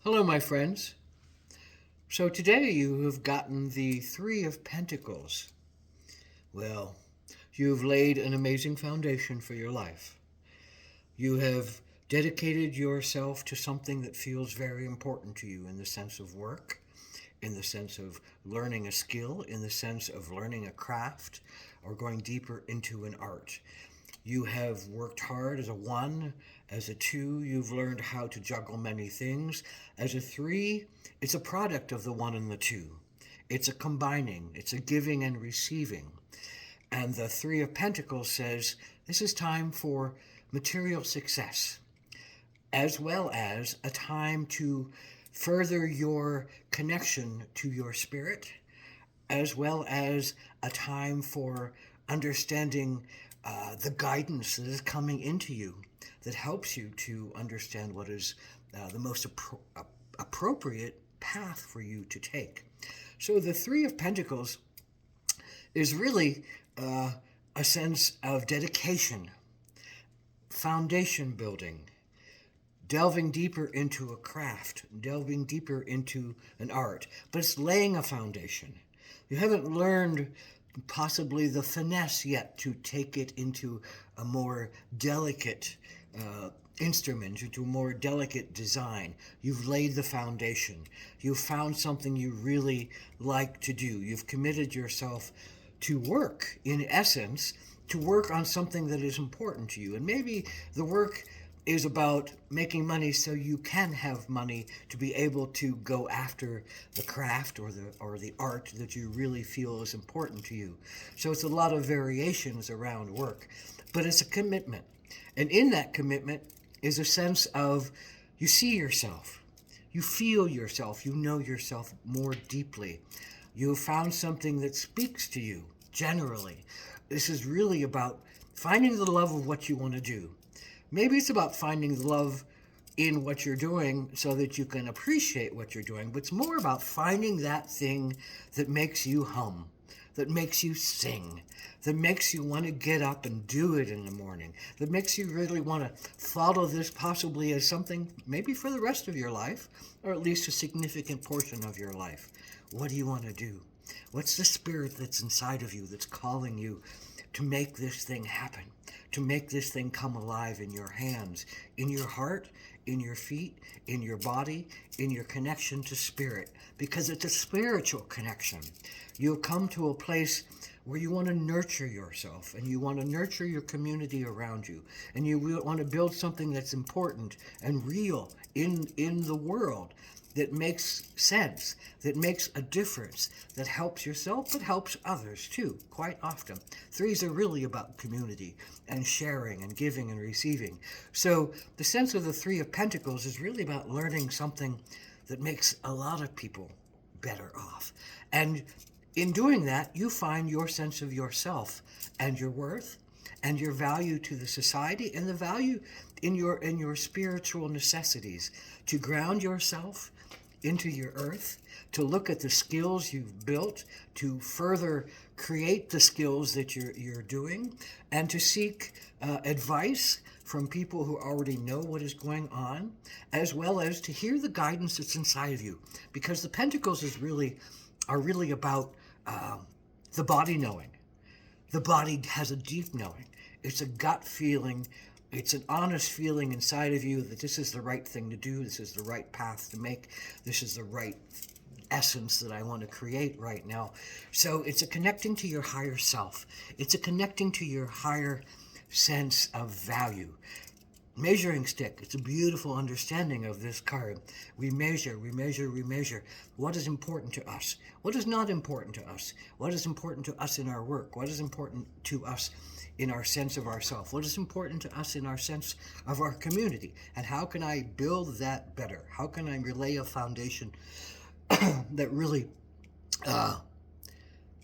Hello, my friends. So today you have gotten the Three of Pentacles. Well, you've laid an amazing foundation for your life. You have dedicated yourself to something that feels very important to you in the sense of work, in the sense of learning a skill, in the sense of learning a craft, or going deeper into an art. You have worked hard as a one. As a two, you've learned how to juggle many things. As a three, it's a product of the one and the two. It's a combining, it's a giving and receiving. And the Three of Pentacles says this is time for material success, as well as a time to further your connection to your spirit, as well as a time for understanding the guidance that is coming into you that helps you to understand what is the most appropriate path for you to take. So the Three of Pentacles is really a sense of dedication, foundation building, delving deeper into a craft, delving deeper into an art, but it's laying a foundation. You haven't learned possibly the finesse yet to take it into a more delicate instrument, into a more delicate design. You've laid the foundation. You've found something you really like to do. You've committed yourself to work, in essence, to work on something that is important to you. And maybe the work is about making money so you can have money to be able to go after the craft or the art that you really feel is important to you. So it's a lot of variations around work, but it's a commitment. And in that commitment is a sense of you see yourself, you feel yourself, you know yourself more deeply. You have found something that speaks to you generally. This is really about finding the love of what you want to do. Maybe it's about finding the love in what you're doing so that you can appreciate what you're doing, but it's more about finding that thing that makes you hum, that makes you sing, that makes you want to get up and do it in the morning, that makes you really want to follow this possibly as something maybe for the rest of your life, or at least a significant portion of your life. What do you want to do? What's the spirit that's inside of you that's calling you to make this thing happen, to make this thing come alive in your hands, in your heart, in your feet, in your body, in your connection to spirit? Because it's a spiritual connection. You'll come to a place where you want to nurture yourself and you want to nurture your community around you, and you want to build something that's important and real in the world, that makes sense, that makes a difference, that helps yourself, but helps others too, quite often. Threes are really about community and sharing and giving and receiving. So the sense of the Three of Pentacles is really about learning something that makes a lot of people better off. And in doing that, you find your sense of yourself and your worth and your value to the society and the value in your spiritual necessities, to ground yourself into your earth, to look at the skills you've built, to further create the skills that you're doing, and to seek advice from people who already know what is going on, as well as to hear the guidance that's inside of you. Because the Pentacles are really about the body knowing. The body has a deep knowing. It's a gut feeling. It's an honest feeling inside of you that this is the right thing to do. This is the right path to make. This is the right essence that I want to create right now. So it's a connecting to your higher self. It's a connecting to your higher sense of value. Measuring stick. It's a beautiful understanding of this card. We measure, we measure, we measure. What is important to us? What is not important to us? What is important to us in our work? What is important to us in our sense of ourself? What is important to us in our sense of our community? And how can I build that better? How can I relay a foundation that really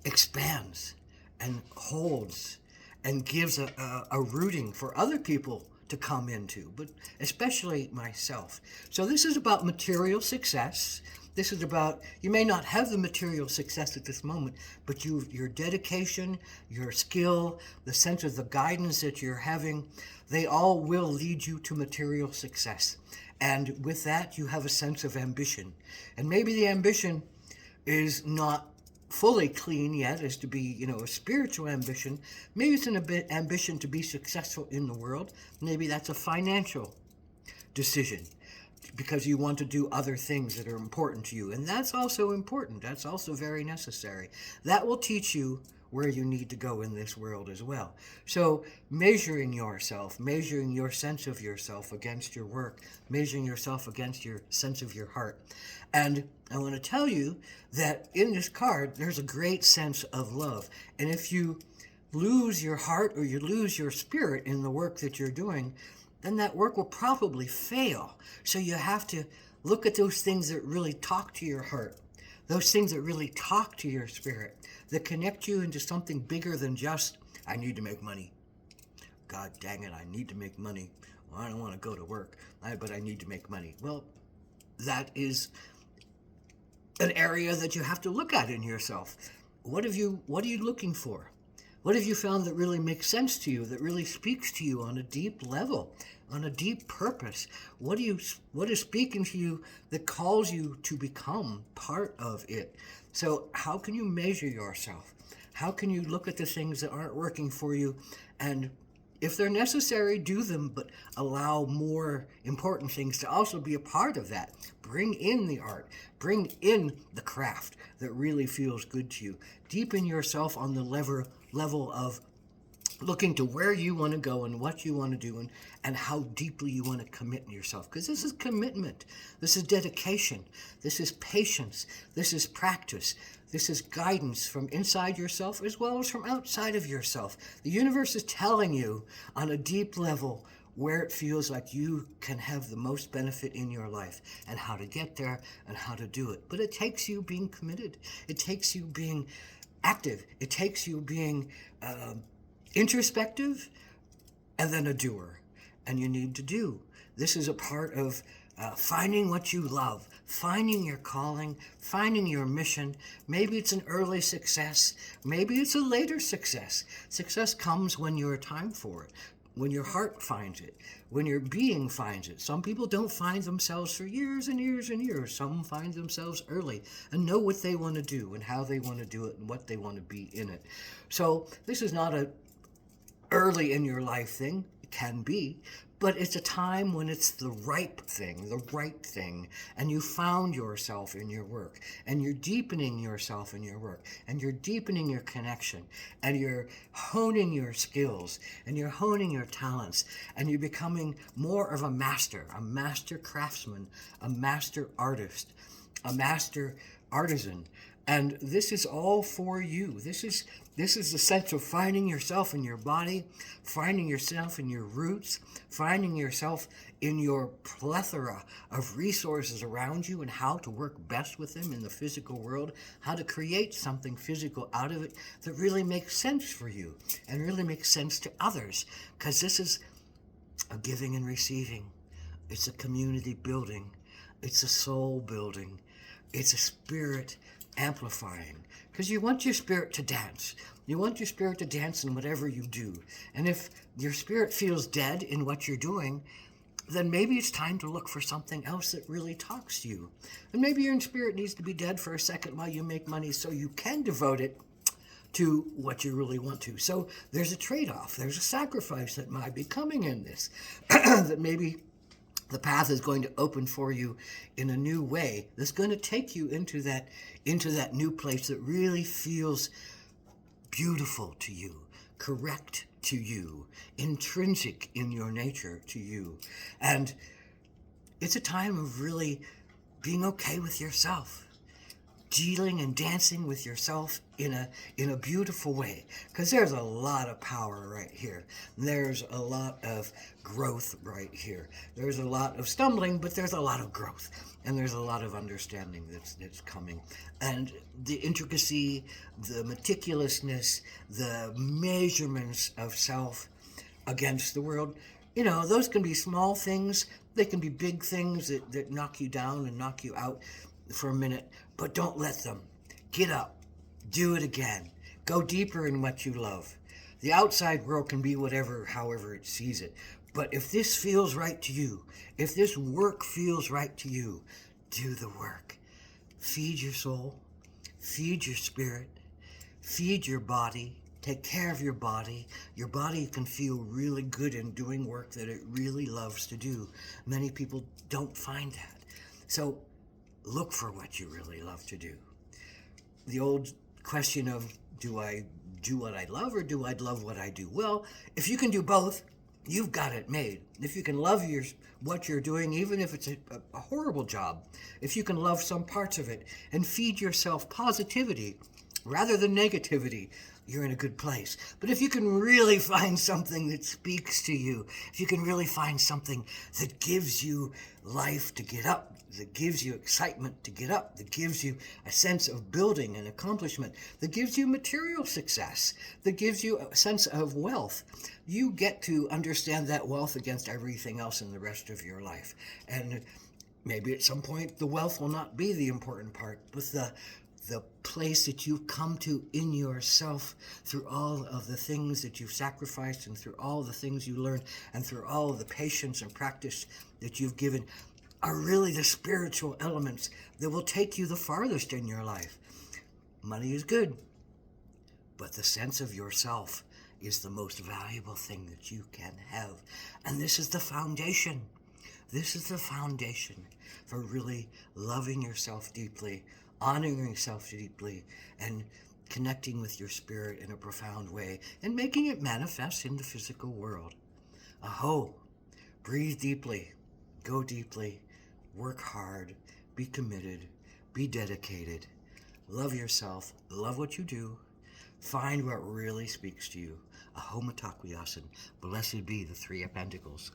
expands and holds and gives a rooting for other people to come into, but especially myself. So this is about material success. This is about, you may not have the material success at this moment, but your dedication, your skill, the sense of the guidance that you're having, they all will lead you to material success. And with that, you have a sense of ambition. And maybe the ambition is not fully clean yet as to be, a spiritual ambition. Maybe it's ambition to be successful in the world. Maybe that's a financial decision because you want to do other things that are important to you. And that's also important. That's also very necessary. That will teach you where you need to go in this world as well. So measuring yourself, measuring your sense of yourself against your work, measuring yourself against your sense of your heart. And I want to tell you that in this card, there's a great sense of love. And if you lose your heart or you lose your spirit in the work that you're doing, then that work will probably fail. So you have to look at those things that really talk to your heart, those things that really talk to your spirit, that connect you into something bigger than just, I need to make money. God dang it, I need to make money. Well, I don't want to go to work, but I need to make money. Well, that is an area that you have to look at in yourself. What are you looking for? What have you found that really makes sense to you, that really speaks to you on a deep level, on a deep purpose? What is speaking to you that calls you to become part of it? So how can you measure yourself? How can you look at the things that aren't working for you, and if they're necessary, do them, but allow more important things to also be a part of that. Bring in the art. Bring in the craft that really feels good to you. Deepen yourself on the level of looking to where you want to go and what you want to do and how deeply you want to commit yourself. Because this is commitment. This is dedication. This is patience. This is practice. This is guidance from inside yourself as well as from outside of yourself. The universe is telling you on a deep level where it feels like you can have the most benefit in your life and how to get there and how to do it. But it takes you being committed. It takes you being active. It takes you being introspective and then a doer. And you need to do. This is a part of finding what you love, finding your calling, finding your mission. Maybe it's an early success. Maybe it's a later success. Success comes when you're time for it, when your heart finds it, when your being finds it. Some people don't find themselves for years and years and years. Some find themselves early and know what they want to do and how they want to do it and what they want to be in it. So this is not a early in your life thing. It can be, but it's a time when it's the right thing, and you found yourself in your work, and you're deepening yourself in your work, and you're deepening your connection, and you're honing your skills, and you're honing your talents, and you're becoming more of a master craftsman, a master artist, a master artisan. And this is all for you. This is the sense of finding yourself in your body, finding yourself in your roots, finding yourself in your plethora of resources around you and how to work best with them in the physical world, how to create something physical out of it that really makes sense for you and really makes sense to others. Because this is a giving and receiving. It's a community building. It's a soul building. It's a spirit amplifying, because you want your spirit to dance. You want your spirit to dance in whatever you do. And if your spirit feels dead in what you're doing, then maybe it's time to look for something else that really talks to you. And maybe your spirit needs to be dead for a second while you make money so you can devote it to what you really want to. So there's a trade-off. There's a sacrifice that might be coming in this, that maybe the path is going to open for you in a new way that's going to take you into that new place that really feels beautiful to you, correct to you, intrinsic in your nature to you. And it's a time of really being okay with yourself, dealing and dancing with yourself in a beautiful way, because there's a lot of power right here. There's a lot of growth right here. There's a lot of stumbling, but there's a lot of growth, and there's a lot of understanding that's coming. And the intricacy, the meticulousness, the measurements of self against the world, those can be small things. They can be big things that knock you down and knock you out for a minute, but don't let them. Get up. Do it again. Go deeper in what you love. The outside world can be however it sees it, But if this feels right to you, if this work feels right to you, do the work. Feed your soul, feed your spirit, feed your body, take care of your body. Your body can feel really good in doing work that it really loves to do. Many people don't find that. So look for what you really love to do. The old question of, do I do what I love or do I love what I do? Well, if you can do both, you've got it made. If you can love what you're doing, even if it's a horrible job, if you can love some parts of it and feed yourself positivity rather than negativity, you're in a good place. But if you can really find something that speaks to you, if you can really find something that gives you life to get up, that gives you excitement to get up, that gives you a sense of building and accomplishment, that gives you material success, that gives you a sense of wealth, you get to understand that wealth against everything else in the rest of your life. And maybe at some point the wealth will not be the important part, but the place that you've come to in yourself through all of the things that you've sacrificed and through all the things you learned and through all of the patience and practice that you've given are really the spiritual elements that will take you the farthest in your life. Money is good, but the sense of yourself is the most valuable thing that you can have. And this is the foundation. This is the foundation for really loving yourself deeply, honoring yourself deeply, and connecting with your spirit in a profound way and making it manifest in the physical world. Aho! Breathe deeply, go deeply, work hard, be committed, be dedicated, love yourself, love what you do, find what really speaks to you. Aho Mitakuyasin. Blessed be the Three of Pentacles.